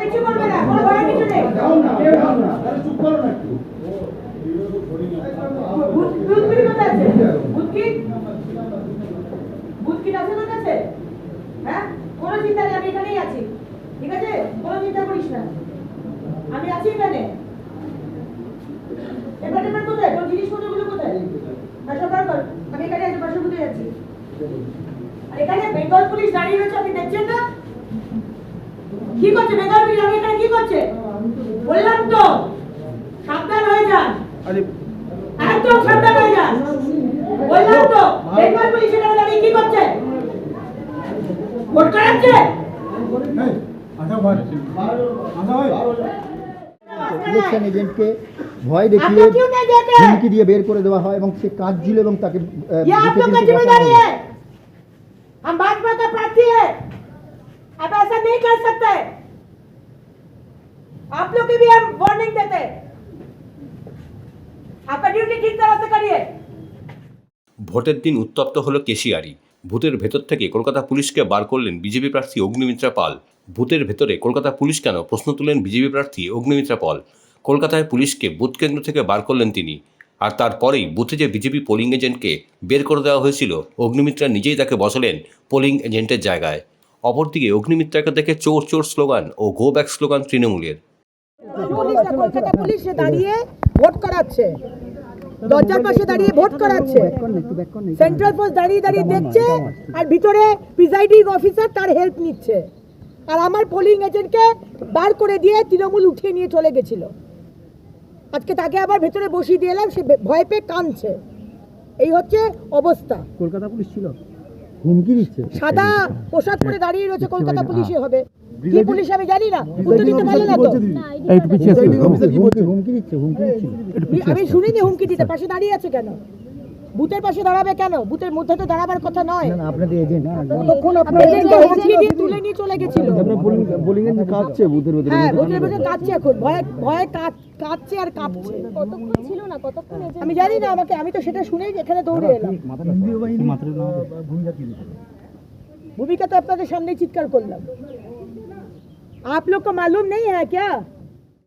কিছু করবে না, কোনো ভয়ের কিছু নেই। চুপ করো না একটু। ভূত কি কোথায় আছে? ভূত কি আছে তোর কাছে? হ্যাঁ, কোনো চিন্তা নেই, আমি এখানেই আছি, ঠিক আছে? কোনো চিন্তা করিস না, আমি আছি এখানে। এবার কোথায় তোর জিনিসপত্রগুলো কোথায়? সব বার কর, আমি এখানে আছি, পাশে ঘুরে যাচ্ছি। আর এখানে বেঙ্গল পুলিশ দাঁড়িয়ে রয়েছে, আপনি দেখছেন না? কি করছে বেঙ্গল পুলিশ? আমি এখানে কি করছে বললাম তো, সাবধান হয়ে যান, একদম সাবধান হয়ে যান, বললাম তো। বেঙ্গল পুলিশ এখানে দাঁড়িয়ে কি করছে? ভোট করাচ্ছে। ইলেকশন এজেন্টকে ভয় দেখিয়ে হুমকি দিয়ে বের করে দেওয়া হয় এবং সে কাঁদছিল এবং তাকে ये आप लोग का जिम्मेदारी है, हम भाजपा का प्रार्थी है, अब ऐसा नहीं कर सकते। आप लोग की भी हम वार्निंग देते हैं, आपका ड्यूटी ठीक तरह से करिए। ভোটের দিন উত্তপ্ত হলো কেশিয়ারি। বুথের ভেতর থেকে কলকাতা পুলিশকে বার করলেন বিজেপি প্রার্থী অগ্নিমিত্রা পাল। বুথের ভেতরে কলকাতা পুলিশ কেন, প্রশ্ন তুলেন বিজেপি প্রার্থী অগ্নিমিত্রা পাল। কলকাতায় পুলিশকে বুথ কেন্দ্র থেকে বার করলেন তিনি। আর তারপরেই বুথে যে বিজেপি পোলিং এজেন্টকে বের করে দেওয়া হয়েছিল, অগ্নিমিত্রা নিজেই তাকে বসালেন পোলিং এজেন্টের জায়গায়। অপরদিকে অগ্নিমিত্রাকে দেখে চোর চোর স্লোগান ও গো ব্যাক স্লোগান তৃণমূলের। কলকাতা পুলিশ দাঁড়িয়ে ভোট করাচ্ছে, দরজার পাশে দাঁড়িয়ে ভোট করাচ্ছে, সেন্ট্রাল ফোর্স দাঁড়িয়ে দাঁড়িয়ে দেখছে, আর ভিতরে প্রিজাইডিং অফিসার তার হেল্প নিচ্ছে। আর আমার পোলিং এজেন্টকে বার করে দিয়ে তৃণমূল উঠিয়ে নিয়ে চলে গেছিল। আজকে তাকে আবার ভেতরে বসিয়ে দিয়ে এলাম, সে ভয় পেয়ে কাঁদছে। এই হচ্ছে অবস্থা। কলকাতা পুলিশ ছিল, হুমকি দিচ্ছে, সাদা পোশাক পরে দাঁড়িয়ে রয়েছে, কলকাতা পুলিশে হবে কি পুলিশ আমি জানি না, উত্তর দিতে পারলে না তো। হুমকি দিচ্ছে, আমি শুনিনি হুমকি দিতে। পাশে দাঁড়িয়ে আছে কেন? বুথের পাশে দাঁড়াবে কেন? বুথের মধ্যে তো দাঁড়াবার কথা নয়। আপনাদের এজেন্ট তখন আপনাদের তুলে নিয়ে চলে গেছিল। বোলিং এর কাঁদছে বুথের ভেতরে। হ্যাঁ, বুথের ভেতরে কাঁদছে, এখন ভয়ে ভয়ে কাঁদছে আর কাঁপছে। কতক্ষণ ছিল না, কতক্ষণ আমি জানি না, আমি তো সেটা শুনেই এখানে দৌড়ে এলাম। भूमिका तो आपके सामने चित्कार कर। आप लोग को मालूम नहीं है क्या